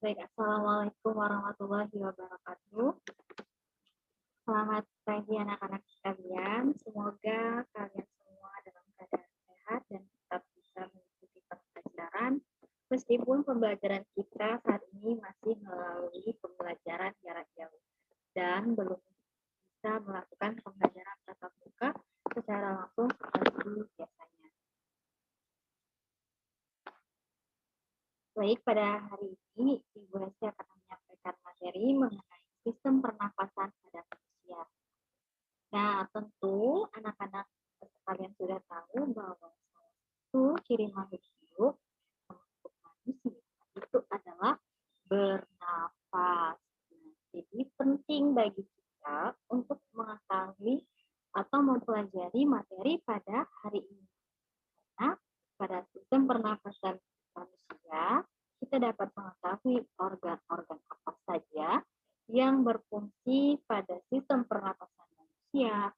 Baik, Assalamualaikum warahmatullahi wabarakatuh. Selamat pagi anak-anak sekalian. Semoga kalian semua dalam keadaan sehat dan tetap bisa mengikuti pembelajaran. Meskipun pembelajaran kita saat ini masih melalui pembelajaran jarak jauh dan belum bisa melakukan pembelajaran tatap muka secara langsung seperti biasanya. Baik, pada hari ini Ibu Hesti akan menyampaikan materi mengenai sistem pernapasan pada manusia. Nah, tentu anak-anak sekalian sudah tahu bahwa salah satu ciri makhluk hidup termasuk manusia itu adalah bernafas. Nah, jadi penting bagi kita untuk mengetahui atau mempelajari materi pada hari ini. Nah, pada sistem pernapasan manusia, kita dapat mengetahui organ-organ apa saja yang berfungsi pada sistem pernapasan manusia,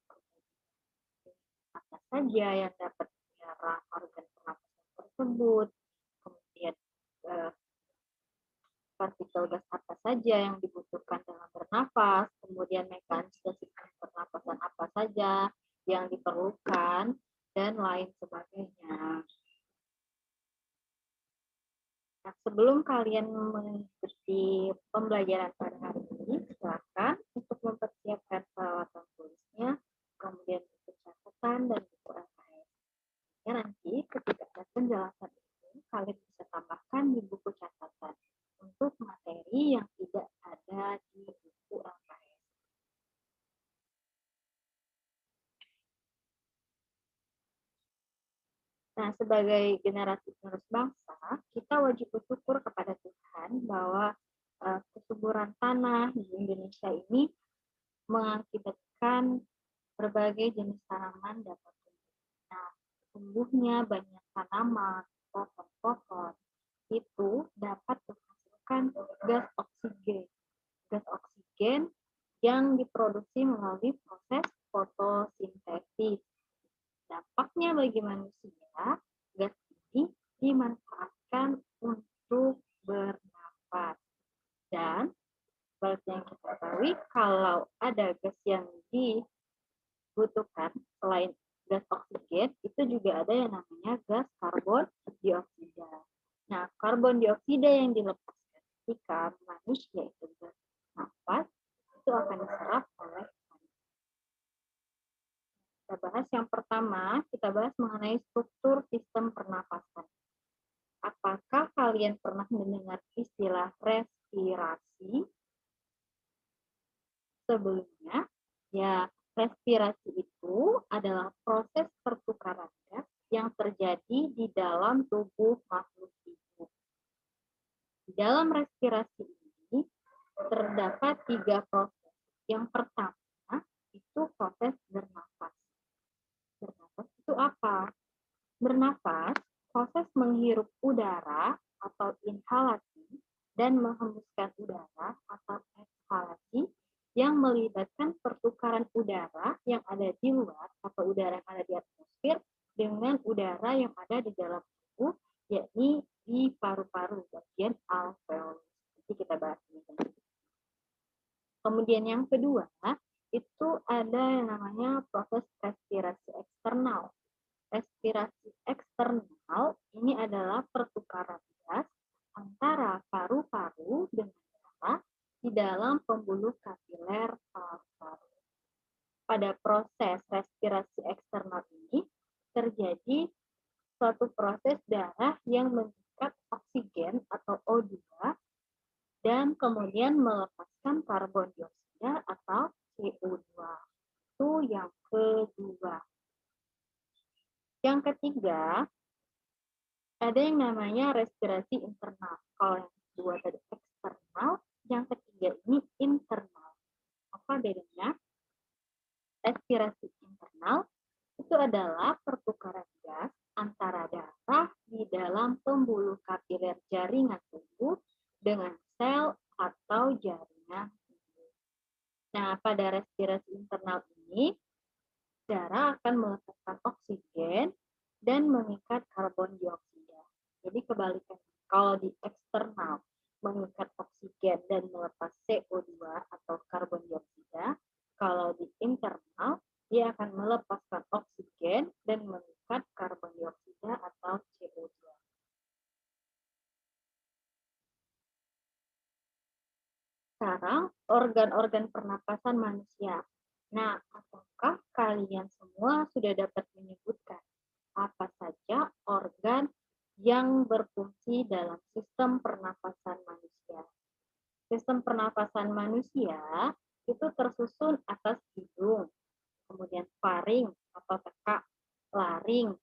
apa saja yang dapat menyerang organ pernapasan tersebut, kemudian partikel gas apa saja yang dibutuhkan dalam bernafas, kemudian mekanisme sistem pernapasan apa saja yang diperlukan, dan lain sebagainya. Nah, sebelum kalian mengikuti pembelajaran pada hari ini, silakan untuk mempersiapkan peralatan tulisnya, kemudian buku catatan dan buku LKS. Ya, nanti ketika ada penjelasan ini, kalian bisa tambahkan di buku catatan untuk materi yang tidak ada di buku LKS. Nah, sebagai generasi penerus bangsa, kita wajib bersyukur kepada Tuhan bahwa kesuburan tanah di Indonesia ini mengakibatkan berbagai jenis tanaman dapat tumbuh. Nah, tumbuhnya banyak tanaman, pohon-pohon, itu dapat menghasilkan gas oksigen. Gas oksigen yang diproduksi melalui proses fotosintesis. Dampaknya bagi manusia, gas ini dimanfaatkan untuk bernafas. Dan seperti yang kita ketahui, kalau ada gas yang dibutuhkan selain gas oksigen, itu juga ada yang namanya gas karbon dioksida. Nah, karbon dioksida yang dilepaskan ketika manusia itu bernafas, itu akan diserap oleh kita bahas yang pertama, kita bahas mengenai struktur sistem pernapasan. Apakah kalian pernah mendengar istilah respirasi? Sebelumnya, ya respirasi itu adalah proses pertukaran gas yang terjadi di dalam tubuh makhluk hidup. Di dalam respirasi ini terdapat 3 proses. Yang pertama itu proses bernafas. Bernafas itu apa? Bernafas, proses menghirup udara atau inhalasi dan menghembuskan udara atau ekshalasi yang melibatkan pertukaran udara yang ada di luar atau udara yang ada di atmosfer dengan udara yang ada di dalam tubuh, yakni di paru-paru bagian alveolus. Nanti kita bahas ini. Kemudian yang kedua, itu ada yang namanya proses respirasi eksternal. Respirasi eksternal ini adalah pertukaran gas antara paru-paru dengan darah di dalam pembuluh kapiler paru-paru. Pada proses respirasi eksternal ini terjadi suatu proses darah yang mengikat oksigen atau O2 dan kemudian melepaskan karbon dioksida atau CO2. Itu yang kedua. Yang ketiga, ada yang namanya respirasi internal. Kalau yang kedua tadi eksternal, yang ketiga ini internal. Apa bedanya? Respirasi internal itu adalah pertukaran gas antara darah di dalam pembuluh kapiler jaringan tubuh dengan sel atau jaringan tubuh. Nah, pada respirasi internal ini, darah akan melepaskan oksigen dan mengikat karbon dioksida. Jadi kebalikannya, kalau di eksternal mengikat oksigen dan melepas CO2 atau karbon dioksida. Kalau di internal, dia akan melepaskan oksigen dan mengikat karbon dioksida atau CO2. Sekarang, organ-organ pernapasan manusia. Nah, apakah kalian semua sudah dapat menyebutkan apa saja organ yang berfungsi dalam sistem pernapasan manusia? Sistem pernapasan manusia itu tersusun atas hidung, kemudian faring atau tekak, laring,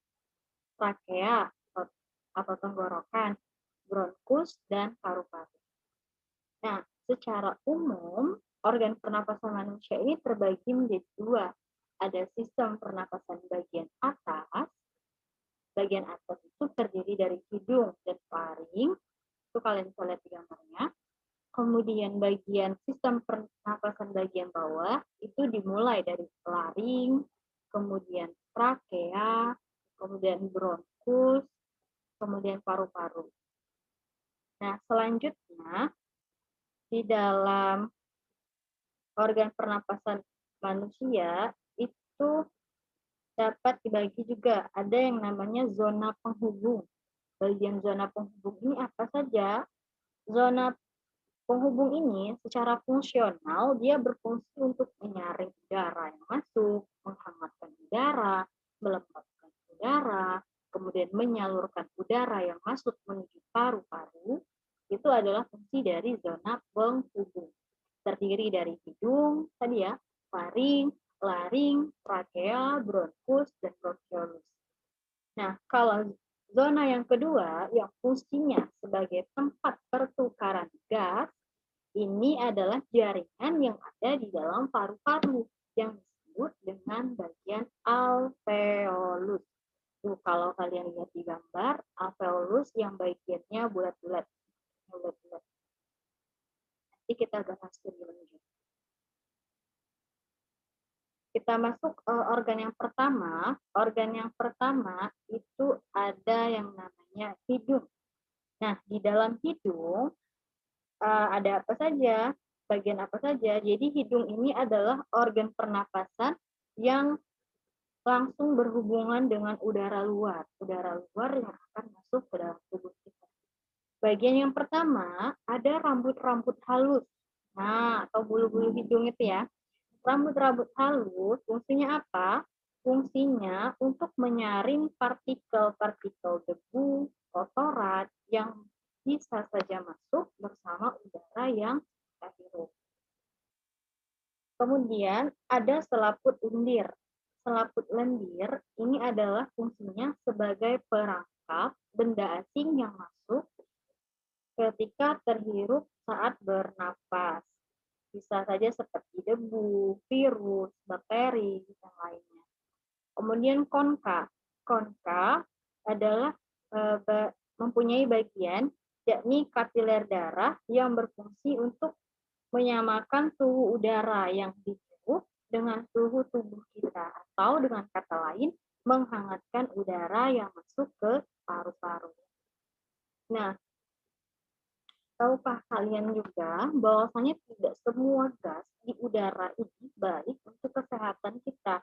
trakea atau tenggorokan, bronkus, dan paru-paru. Nah, secara umum, organ pernapasan manusia ini terbagi menjadi dua. Ada sistem pernapasan bagian atas. Bagian atas itu terdiri dari hidung dan faring. Itu kalian bisa lihat di gambarnya. Kemudian bagian sistem pernapasan bagian bawah itu dimulai dari laring, kemudian trakea, kemudian bronkus, kemudian paru-paru. Nah, selanjutnya di dalam organ pernapasan manusia itu dapat dibagi juga. Ada yang namanya zona penghubung. Bagian zona penghubung ini apa saja? Zona penghubung ini secara fungsional dia berfungsi untuk menyaring udara yang masuk, menghangatkan udara, melepaskan udara, kemudian menyalurkan udara yang masuk menuju paru-paru. Itu adalah fungsi dari zona penghubung. Terdiri dari hidung, tadi ya, faring, laring, trakea, bronkus, dan bronkiolus. Nah, kalau zona yang kedua yang fungsinya sebagai tempat pertukaran gas, ini adalah jaringan yang ada di dalam paru-paru yang disebut dengan bagian alveolus. Tuh, kalau kalian lihat di gambar, alveolus yang bagiannya bulat-bulat. Nanti kita bahas lebih lanjut. Kita masuk organ yang pertama. Organ yang pertama itu ada yang namanya hidung. Nah, di dalam hidung ada apa saja? Bagian apa saja? Jadi hidung ini adalah organ pernapasan yang langsung berhubungan dengan udara luar. Udara luar yang akan masuk ke dalam tubuh kita. Bagian yang pertama ada rambut-rambut halus. Nah, atau bulu-bulu hidung itu ya. Rambut-rambut halus fungsinya apa? Fungsinya untuk menyaring partikel-partikel debu, kotoran yang bisa saja masuk bersama udara yang kita hirup. Kemudian ada selaput lendir. Selaput lendir ini adalah fungsinya sebagai perangkap benda asing yang masuk ketika terhirup saat bernapas. Bisa saja seperti debu, virus, bakteri, dan lainnya. Kemudian konka. Konka adalah mempunyai bagian, yakni kapiler darah yang berfungsi untuk menyamakan suhu udara yang dihirup dengan suhu tubuh kita. Atau dengan kata lain, menghangatkan udara yang masuk ke paru-paru. Nah, tahukah kalian juga bahwasanya tidak semua gas di udara ini baik untuk kesehatan kita.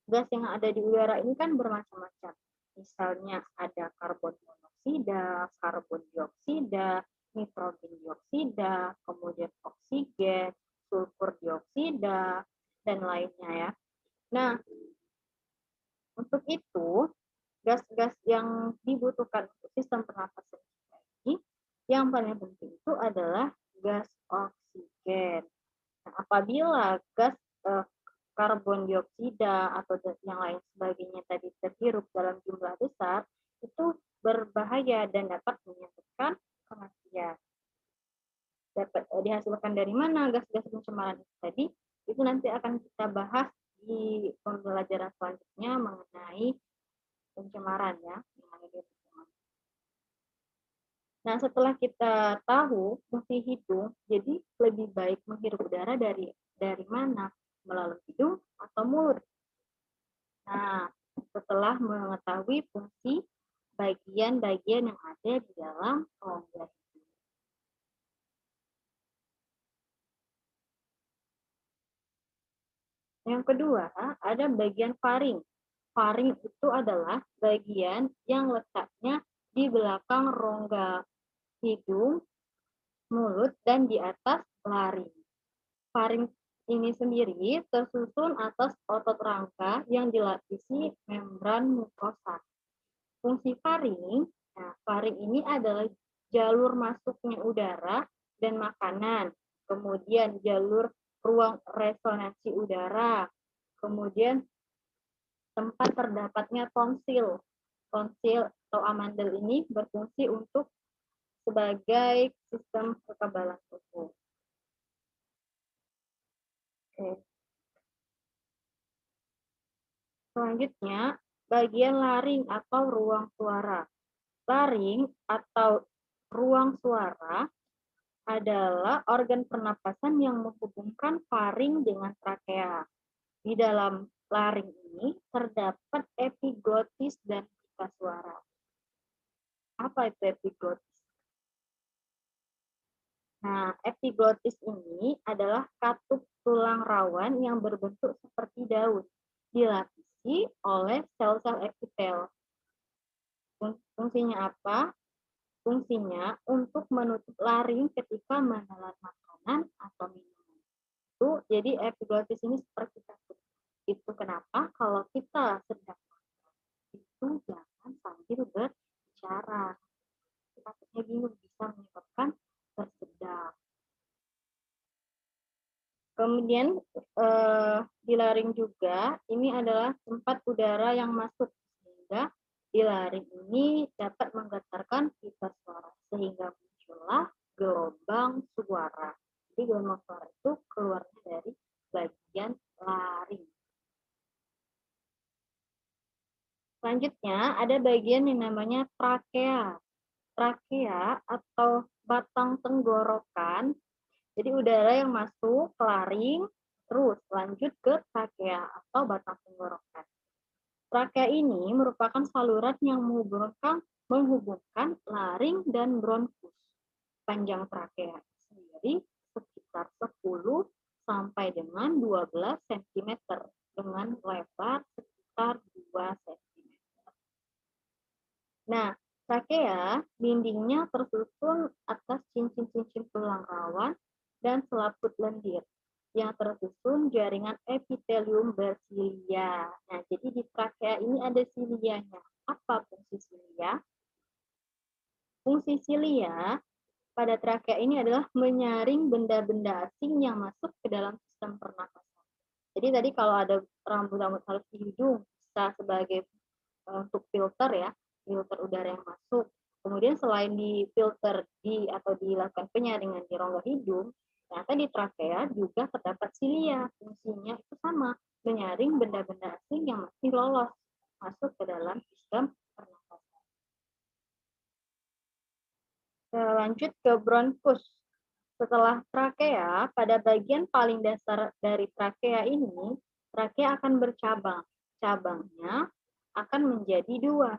Gas yang ada di udara ini kan bermacam-macam. Misalnya ada karbon monoksida, karbon dioksida, nitrogen dioksida, kemudian oksigen, sulfur dioksida, dan lainnya ya. Nah, untuk itu, gas-gas yang dibutuhkan untuk sistem pernapasan kita ini, yang paling penting itu adalah gas oksigen. Nah, apabila gas karbon dioksida atau yang lain sebagainya tadi terhirup dalam jumlah besar, itu berbahaya dan dapat menyebabkan kematian. Dapat dihasilkan dari mana gas-gas pencemaran itu tadi? Itu nanti akan kita bahas di pembelajaran selanjutnya mengenai pencemaran ya. Nah, setelah kita tahu fungsi hidung, jadi lebih baik menghirup udara dari mana? Melalui hidung atau mulut. Nah, setelah mengetahui fungsi bagian-bagian yang ada di dalam rongga hidung. Yang kedua, ada bagian faring. Faring itu adalah bagian yang letaknya di belakang rongga hidung, mulut, dan di atas laring. Faring ini sendiri tersusun atas otot rangka yang dilapisi membran mukosa. Fungsi faring, nah faring ini adalah jalur masuknya udara dan makanan, kemudian jalur ruang resonansi udara, kemudian tempat terdapatnya tonsil. Tonsil atau amandel ini berfungsi untuk sebagai sistem kekebalan tubuh. Oke. Selanjutnya, bagian laring atau ruang suara. Laring atau ruang suara adalah organ pernapasan yang menghubungkan faring dengan trakea. Di dalam laring ini terdapat epiglotis dan pita suara. Apa itu epiglotis? Nah, epiglotis ini adalah katup tulang rawan yang berbentuk seperti daun, dilapisi oleh sel-sel epitel. Fungsinya apa? Fungsinya untuk menutup laring ketika menelan makanan atau minuman. Jadi epiglotis ini seperti katup. Itu kenapa kalau kita sedang makan, itu jangan sambil berbicara. Takutnya bingung bisa menyebabkan tersedak. Kemudian di laring juga ini adalah tempat udara yang masuk, sehingga di laring ini dapat menggetarkan pita suara sehingga muncullah gelombang suara. Jadi gelombang suara itu keluarnya dari bagian laring. Selanjutnya ada bagian yang namanya trakea. Trakea atau batang tenggorokan. Jadi udara yang masuk ke laring, terus lanjut ke trakea atau batang tenggorokan. Trakea ini merupakan saluran yang menghubungkan laring dan bronkus. Panjang trakea sendiri sekitar 10 sampai dengan 12 cm dengan lebar sekitar 2 cm. Nah, trakea dindingnya tersusun atas cincin-cincin tulang rawan dan selaput lendir yang tersusun jaringan epitelium bersilia. Nah, jadi di trakea ini ada silianya. Apa fungsi silia? Fungsi silia pada trakea ini adalah menyaring benda-benda asing yang masuk ke dalam sistem pernapasan. Jadi tadi kalau ada rambut-rambut halus di hidung bisa sebagai untuk filter ya, filter udara yang masuk. Kemudian selain di filter atau dilakukan penyaringan di rongga hidung, ternyata di trakea juga terdapat silia. Fungsinya itu sama, menyaring benda-benda asing yang masih lolos masuk ke dalam sistem pernapasan. Lanjut ke bronkus. Setelah trakea, pada bagian paling dasar dari trakea ini, trakea akan bercabang. Cabangnya akan menjadi 2.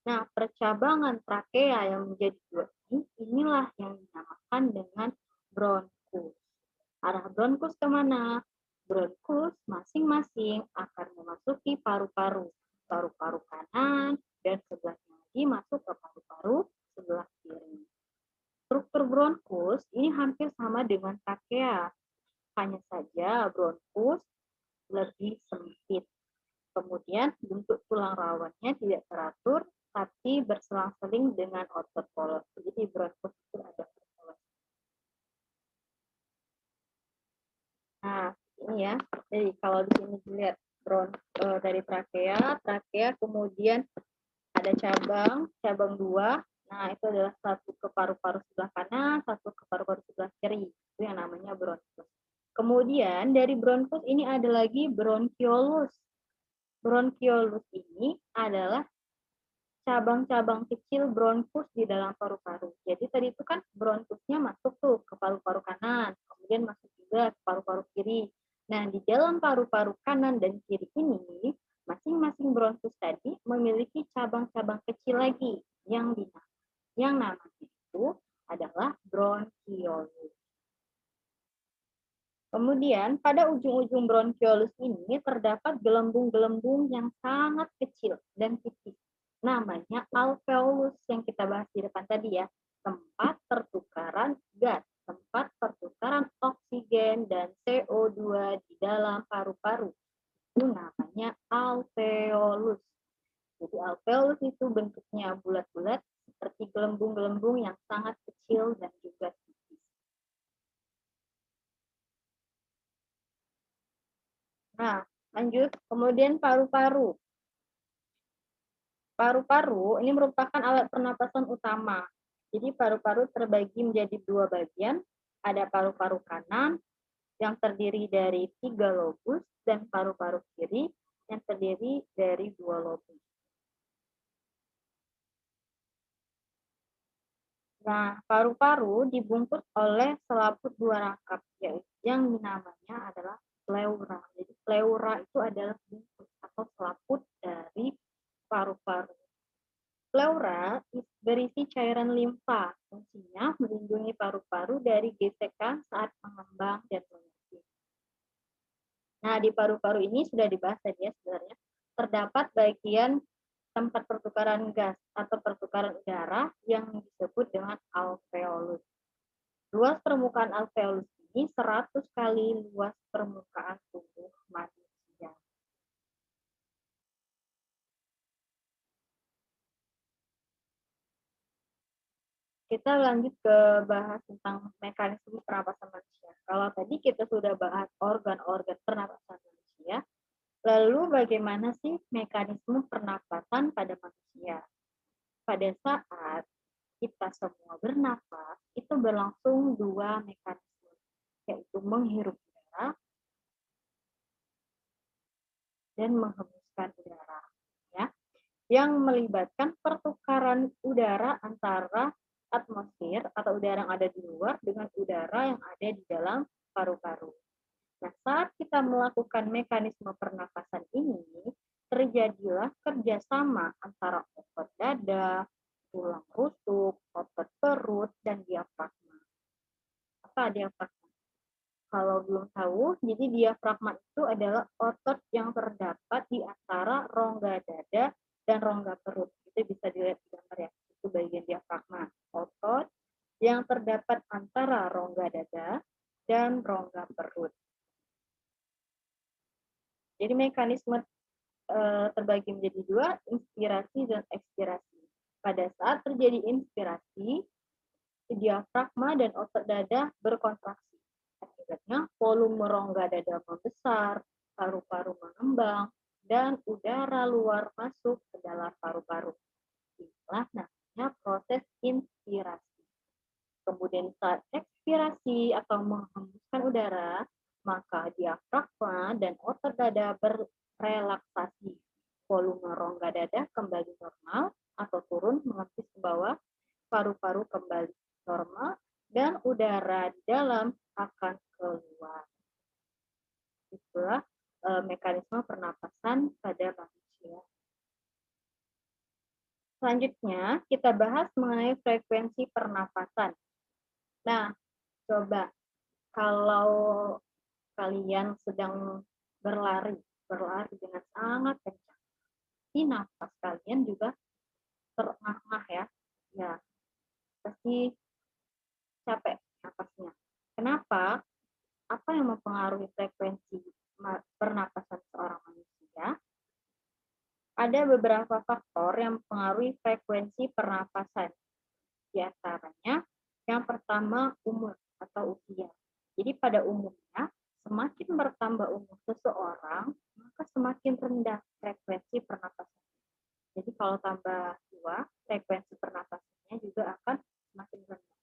Nah, percabangan trakea yang menjadi 2 ini, inilah yang dinamakan dengan bronkus. Arah bronkus kemana? Bronkus masing-masing akan memasuki paru-paru. Paru-paru kanan dan sebelahnya lagi masuk ke paru-paru sebelah kiri. Struktur bronkus ini hampir sama dengan trakea. Hanya saja bronkus lebih sempit. Kemudian bentuk tulang rawannya tidak teratur, tapi berselang-seling dengan otot polos. Jadi bronkus itu ada polos. Nah, ini ya. Jadi kalau di sini dilihat dari trakea kemudian ada cabang 2. Nah, itu adalah satu ke paru-paru sebelah kanan, satu ke paru-paru sebelah kiri. Itu yang namanya bronkus. Kemudian dari bronkus ini ada lagi bronkiolus. Bronkiolus ini adalah cabang-cabang kecil bronkus di dalam paru-paru. Jadi tadi itu kan bronkusnya masuk tuh ke paru-paru kanan, kemudian masuk juga ke paru-paru kiri. Nah, di dalam paru-paru kanan dan kiri ini, masing-masing bronkus tadi memiliki cabang-cabang kecil lagi yang namanya itu adalah bronkiolus. Kemudian pada ujung-ujung bronkiolus ini terdapat gelembung-gelembung yang sangat kecil dan tipis. Namanya alveolus yang kita bahas di depan tadi ya. Tempat pertukaran gas, tempat pertukaran oksigen dan CO2 di dalam paru-paru. Itu namanya alveolus. Jadi alveolus itu bentuknya bulat-bulat seperti gelembung-gelembung yang sangat kecil dan juga tipis. Nah, lanjut. Kemudian paru-paru. Paru-paru ini merupakan alat pernapasan utama. Jadi paru-paru terbagi menjadi dua bagian. Ada paru-paru kanan yang terdiri dari 3 lobus dan paru-paru kiri yang terdiri dari 2 lobus. Nah, paru-paru dibungkus oleh selaput dua rangkap, yaitu yang namanya adalah pleura. Jadi pleura itu adalah bungkus atau selaput dari paru-paru. Pleura berisi cairan limfa, fungsinya melindungi paru-paru dari gesekan saat mengembang dan menyusut. Nah, di paru-paru ini sudah dibahas tadi ya sebenarnya. Terdapat bagian tempat pertukaran gas atau pertukaran udara yang disebut dengan alveolus. Luas permukaan alveolus ini 100 kali luas permukaan tubuh manusia. Kita lanjut ke bahas tentang mekanisme pernapasan manusia. Kalau tadi kita sudah bahas organ-organ pernapasan manusia, lalu bagaimana sih mekanisme pernapasan pada manusia? Pada saat kita semua bernapas, itu berlangsung dua mekanisme, yaitu menghirup udara dan menghembuskan udara, ya, yang melibatkan pertukaran udara antara atmosfer atau udara yang ada di luar dengan udara yang ada di dalam paru-paru. Nah, saat kita melakukan mekanisme pernapasan ini, terjadilah kerjasama antara otot dada, tulang rusuk, otot perut, dan diafragma. Apa diafragma? Kalau belum tahu, jadi diafragma itu adalah otot yang terdapat di antara rongga dada dan rongga perut. Itu bisa dilihat di gambar ya. Itu bagian diafragma. Otot yang terdapat antara rongga dada dan rongga perut. Jadi mekanisme terbagi menjadi dua, inspirasi dan ekspirasi. Pada saat terjadi inspirasi, diafragma dan otot dada berkontraksi. Akibatnya volume rongga dada membesar, paru-paru mengembang, dan udara luar masuk ke dalam paru-paru. Inilah namanya proses inspirasi. Kemudian saat ekspirasi atau menghembuskan udara, maka diafragma dan otot dada berrelaksasi. Volume rongga dada kembali normal atau turun menepis ke bawah, paru-paru kembali normal, dan udara di dalam akan keluar. Itulah mekanisme pernapasan pada manusia. Selanjutnya, kita bahas mengenai frekuensi pernapasan. Nah, coba kalau kalian sedang berlari dengan sangat kencang, di nafas kalian juga terengah-engah ya. Ya, pasti capek nafasnya. Kenapa? Apa yang mempengaruhi frekuensi pernapasan seorang manusia? Ada beberapa faktor yang mempengaruhi frekuensi pernapasan. Di antaranya, yang pertama umur atau usia. Jadi pada umumnya, semakin bertambah umur seseorang, maka semakin rendah frekuensi pernapasan. Jadi kalau tambah tua, frekuensi pernapasannya juga akan semakin rendah.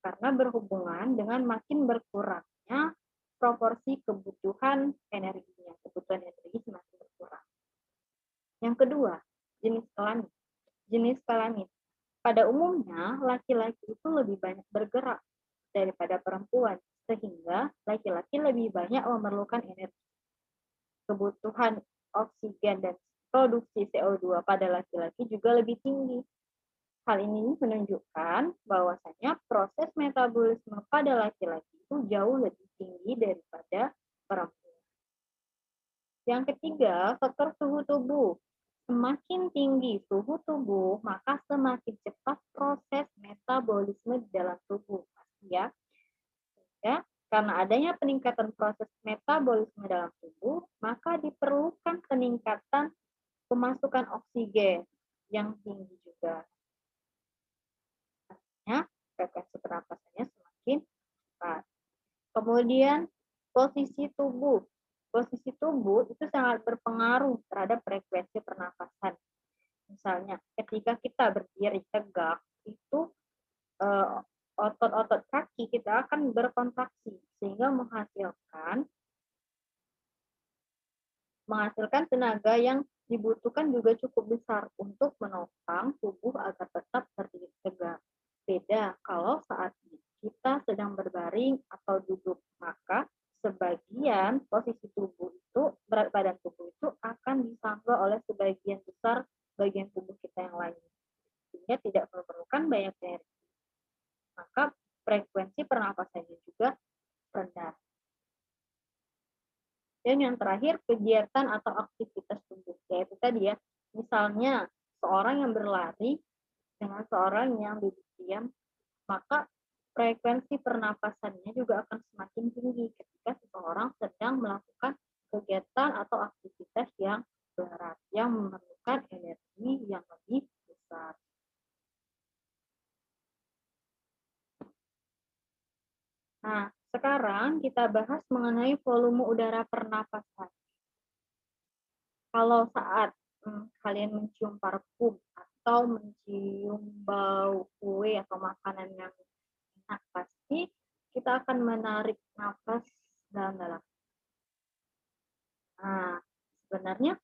Karena berhubungan dengan makin berkurangnya proporsi kebutuhan energinya. Kebutuhan energi semakin berkurang. Yang kedua, jenis kelamin. Jenis kelamin. Pada umumnya, laki-laki itu lebih banyak bergerak daripada perempuan, sehingga laki-laki lebih banyak memerlukan energi. Kebutuhan oksigen dan produksi CO2 pada laki-laki juga lebih tinggi. Hal ini menunjukkan bahwasanya proses metabolisme pada laki-laki itu jauh lebih tinggi daripada Yang ketiga, faktor suhu tubuh. Semakin tinggi suhu tubuh, maka semakin cepat proses metabolisme di dalam tubuh. Pasti ya. Ya, karena adanya peningkatan proses metabolisme dalam tubuh, maka diperlukan peningkatan pemasukan oksigen yang tinggi juga. Artinya, frekuensi pernapasannya semakin cepat. Kemudian, posisi tubuh. Posisi tubuh itu sangat berpengaruh terhadap frekuensi pernapasan. Misalnya, ketika kita berdiri tegak, itu eh, otot-otot kaki kita akan berkontraksi sehingga menghasilkan tenaga yang dibutuhkan juga cukup besar untuk menopang tubuh agar tetap berdiri tegak. Beda kalau saat kita sedang berbaring atau duduk, maka sebagian posisi tubuh itu, berat badan tubuh itu akan disangga oleh sebagian besar bagian tubuh kita yang lain. Sehingga tidak memerlukan banyak energi. Maka frekuensi pernapasannya juga rendah. Dan yang terakhir, kegiatan atau aktivitas tubuh. Yaitu tadi ya, misalnya seorang yang berlari dengan seorang yang duduk diam, maka frekuensi pernapasannya juga akan semakin tinggi ketika seseorang sedang melakukan kegiatan atau aktivitas yang berat, yang memerlukan energi yang lebih besar. Nah, sekarang kita bahas mengenai volume udara pernapasan. Kalau saat kalian mencium parfum atau mencium bau kue atau makanan yang enak, pasti kita akan menarik nafas dalam-dalam. Nah, sebenarnya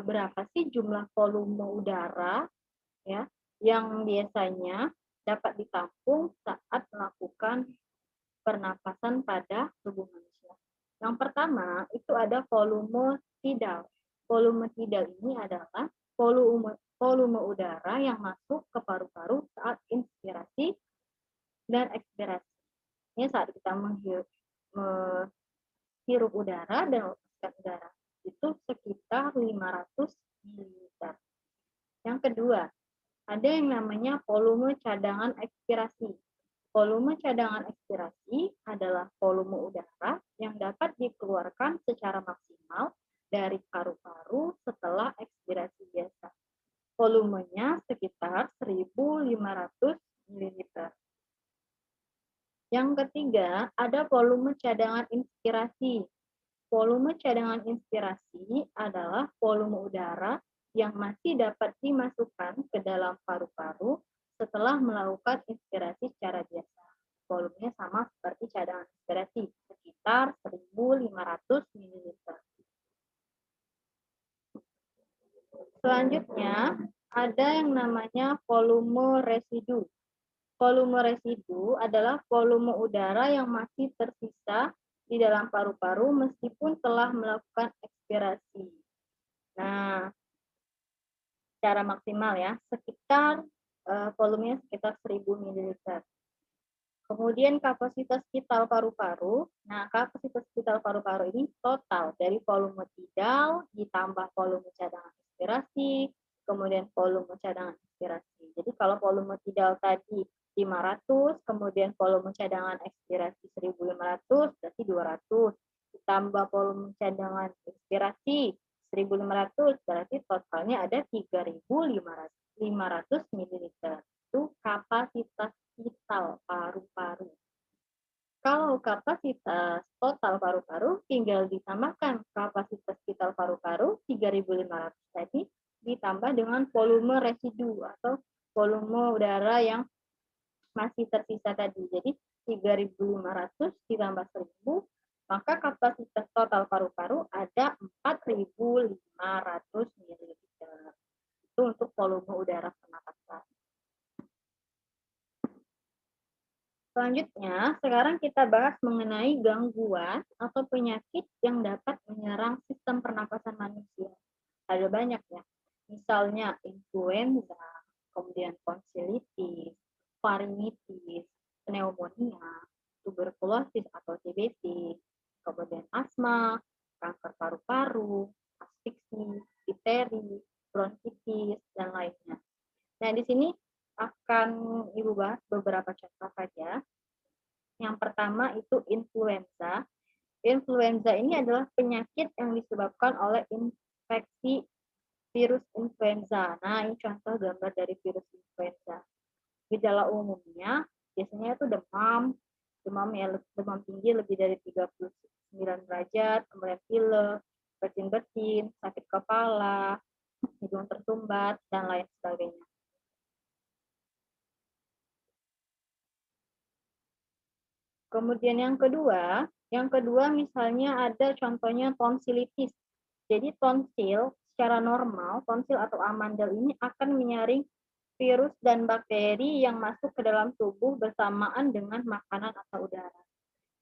berapa sih jumlah volume udara ya yang biasanya dapat ditampung saat melakukan pernapasan pada tubuh manusia? Yang pertama itu ada volume tidal. Volume tidal ini adalah volume udara yang masuk ke paru-paru saat inspirasi dan ekspirasi. Ini saat kita menghirup udara dan melepaskan udara. Itu sekitar 500 ml. Yang kedua, ada yang namanya volume cadangan ekspirasi. Volume cadangan ekspirasi adalah volume udara yang dapat dikeluarkan secara maksimal dari paru-paru setelah ekspirasi biasa. Volumenya sekitar 1.500 ml. Yang ketiga, ada volume cadangan inspirasi. Volume cadangan inspirasi adalah volume udara yang masih dapat dimasukkan ke dalam paru-paru setelah melakukan inspirasi secara biasa. Volumenya sama seperti cadangan inspirasi, sekitar 1.500 ml. Selanjutnya, ada yang namanya volume residu. Volume residu adalah volume udara yang masih tersisa di dalam paru-paru meskipun telah melakukan ekspirasi. Nah, secara maksimal ya, sekitar volumenya sekitar 1.000 ml. Kemudian kapasitas vital paru-paru. Nah, kapasitas vital paru-paru ini total dari volume tidal ditambah volume cadangan inspirasi, kemudian volume cadangan inspirasi. Jadi kalau volume tidal tadi 500, kemudian volume cadangan ekspirasi 1.500, berarti 200. Ditambah volume cadangan inspirasi 1.500, berarti totalnya ada 3.500 ml. Itu kapasitas vital paru-paru. Kalau kapasitas total paru-paru tinggal ditambahkan kapasitas vital paru-paru 3.500 tadi ditambah dengan volume residu atau volume udara yang masih tersisa tadi. Jadi 3.500 ditambah 1.000, maka kapasitas total paru-paru ada 4.500 ml. Itu untuk volume udara pernapasan. Selanjutnya, sekarang kita bahas mengenai gangguan atau penyakit yang dapat menyerang sistem pernapasan manusia. Ada banyak ya, misalnya influenza, kemudian tonsilitis, faringitis, pneumonia, tuberkulosis atau TBC, kemudian asma, kanker paru-paru, asfiksi, difteri, bronkitis, dan lainnya. Nah, di sini akan Ibu bahas beberapa contoh saja. Yang pertama itu influenza. Influenza ini adalah penyakit yang disebabkan oleh infeksi virus influenza. Nah, ini contoh gambar dari virus influenza. Gejala umumnya biasanya itu demam tinggi lebih dari 39 derajat, kemudian pilek, bersin-bersin, sakit kepala, hidung tersumbat, dan lain sebagainya. Kemudian yang kedua misalnya ada contohnya tonsilitis. Jadi tonsil secara normal, tonsil atau amandel ini akan menyaring virus dan bakteri yang masuk ke dalam tubuh bersamaan dengan makanan atau udara.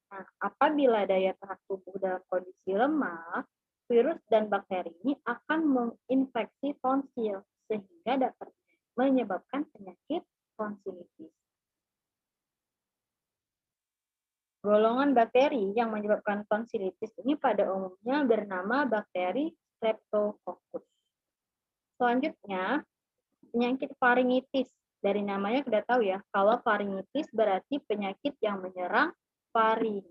Nah, apabila daya tahan tubuh dalam kondisi lemah, virus dan bakteri ini akan menginfeksi tonsil sehingga dapat menyebabkan penyakit tonsilitis. Golongan bakteri yang menyebabkan tonsilitis ini pada umumnya bernama bakteri Streptococcus. Selanjutnya, penyakit faringitis. Dari namanya sudah tahu ya, kalau faringitis berarti penyakit yang menyerang faring.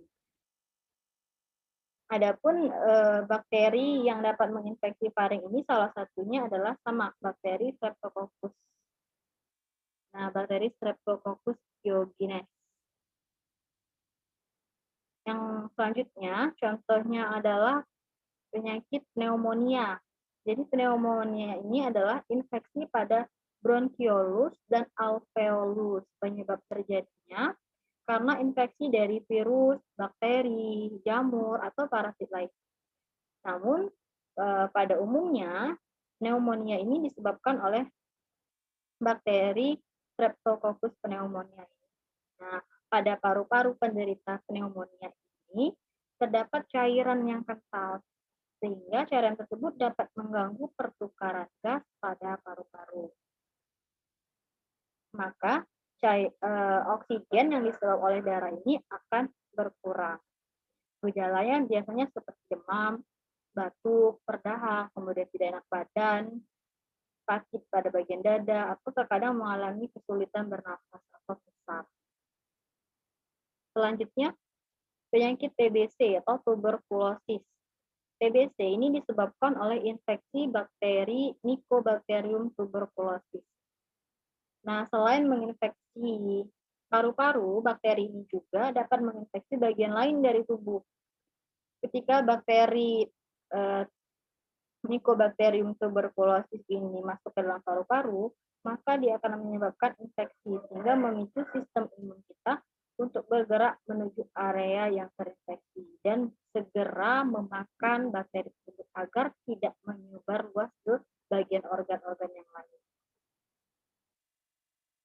Adapun bakteri yang dapat menginfeksi faring ini salah satunya adalah sama bakteri Streptococcus. Nah, bakteri Streptococcus pyogenes. Yang selanjutnya, contohnya adalah penyakit pneumonia. Jadi pneumonia ini adalah infeksi pada bronchiolus dan alveolus. Penyebab terjadinya karena infeksi dari virus, bakteri, jamur, atau parasit lain. Namun, pada umumnya, pneumonia ini disebabkan oleh bakteri Streptococcus pneumonia. Nah, pada paru-paru penderita pneumonia ini terdapat cairan yang kental, sehingga cairan tersebut dapat mengganggu pertukaran gas pada paru-paru. Maka oksigen yang diserap oleh darah ini akan berkurang. Gejalanya biasanya seperti demam, batuk, perdahak, kemudian tidak enak badan, sakit pada bagian dada, atau terkadang mengalami kesulitan bernafas atau sesak. Selanjutnya, penyakit TBC atau tuberkulosis. TBC ini disebabkan oleh infeksi bakteri Mycobacterium tuberculosis. Nah, selain menginfeksi paru-paru, bakteri ini juga dapat menginfeksi bagian lain dari tubuh. Ketika bakteri Mycobacterium tuberculosis ini masuk ke dalam paru-paru, maka dia akan menyebabkan infeksi sehingga memicu sistem imun kita untuk bergerak menuju area yang terinfeksi dan segera memakan bakteri tersebut agar tidak menyebar luas ke bagian organ-organ yang lain.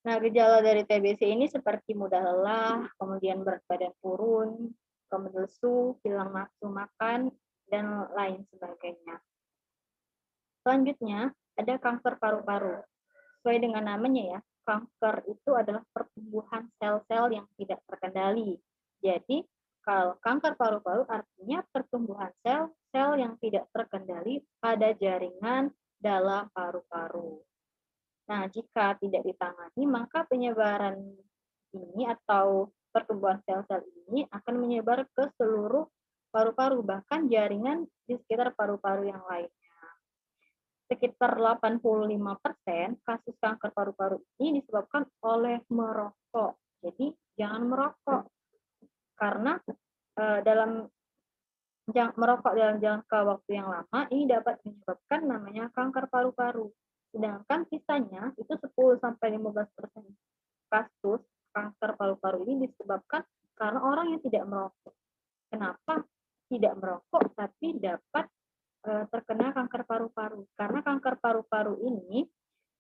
Nah, gejala dari TBC ini seperti mudah lelah, kemudian berat badan turun, kemudian lesu, hilang nafsu makan, dan lain sebagainya. Selanjutnya, ada kanker paru-paru. Sesuai dengan namanya ya, kanker itu adalah pertumbuhan sel-sel yang tidak terkendali. Jadi, kalau kanker paru-paru artinya pertumbuhan sel-sel yang tidak terkendali pada jaringan dalam paru-paru. Nah, jika tidak ditangani, maka penyebaran ini atau pertumbuhan sel-sel ini akan menyebar ke seluruh paru-paru, bahkan jaringan di sekitar paru-paru yang lainnya. Sekitar 85% kasus kanker paru-paru ini disebabkan oleh merokok. Jadi jangan merokok karena merokok dalam jangka waktu yang lama ini dapat menyebabkan namanya kanker paru-paru. Sedangkan sisanya itu 10-15% kasus kanker paru-paru ini disebabkan karena orang yang tidak merokok. Kenapa tidak merokok tapi dapat terkena kanker paru-paru? Karena kanker paru-paru ini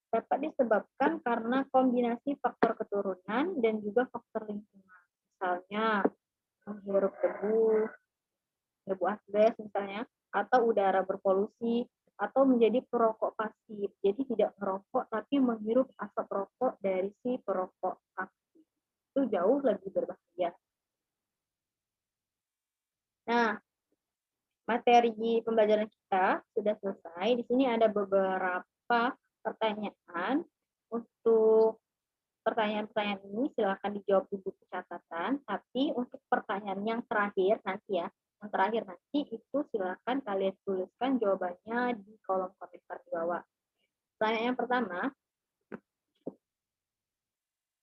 dapat disebabkan karena kombinasi faktor keturunan dan juga faktor lingkungan. Misalnya menghirup debu asbes misalnya, atau udara berpolusi, atau menjadi perokok pasif. Jadi tidak merokok tapi menghirup asap rokok dari si perokok aktif. Itu jauh lebih berbahaya. Nah, materi pembelajaran kita sudah selesai. Di sini ada beberapa pertanyaan. Untuk pertanyaan-pertanyaan ini silakan dijawab di buku catatan, tapi untuk pertanyaan yang terakhir nanti ya, yang terakhir nanti itu silakan kalian tuliskan jawabannya di kolom komentar di bawah. Pertanyaan yang pertama,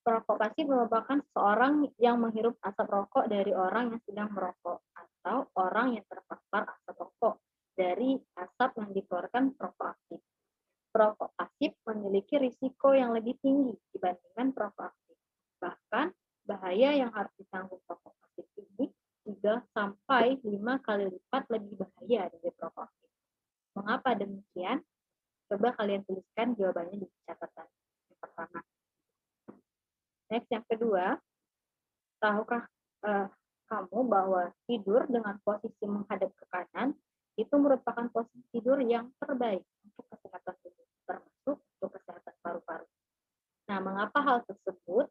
perokok pasif merupakan seseorang yang menghirup asap rokok dari orang yang sedang merokok atau orang yang terpapar asap rokok dari asap yang dikeluarkan perokok aktif. Perokok pasif memiliki risiko yang lebih tinggi dibandingkan perokok aktif. Bahkan bahaya yang harus ditanggung perokok pasif ini 3 sampai 5 kali lipat lebih bahaya dari perokok aktif. Mengapa demikian? Coba kalian tuliskan jawabannya di catatan yang pertama. Next, yang kedua, tahukah kamu bahwa tidur dengan posisi menghadap ke kanan itu merupakan posisi tidur yang terbaik untuk kesehatan tubuh, termasuk untuk kesehatan paru-paru. Nah, mengapa hal tersebut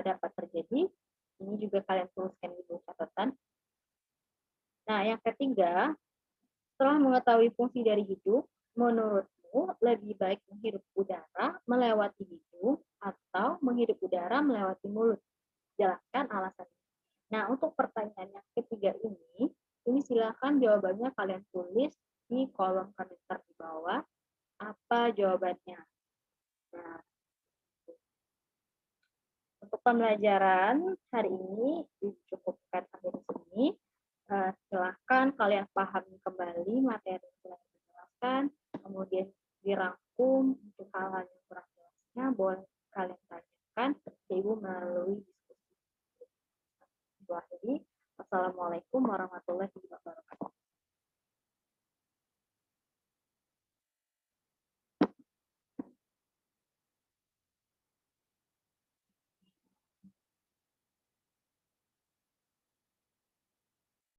dapat terjadi? Ini juga kalian tuliskan di buku catatan. Nah, yang ketiga, setelah mengetahui fungsi dari hidung, menurutmu lebih baik menghirup udara melewati hidung atau menghirup udara melewati mulut? Jelaskan alasannya. Nah, untuk pertanyaan yang ketiga ini silakan jawabannya kalian tulis di kolom komentar di bawah. Apa jawabannya? Nah, untuk pembelajaran hari ini dicukupkan sampai di sini. Silahkan kalian pahami kembali materi yang telah dijelaskan, kemudian dirangkum untuk hal-hal yang kurang jelasnya, boleh kalian tanyakan ke Ibu melalui diskusi. Assalamualaikum warahmatullahi wabarakatuh.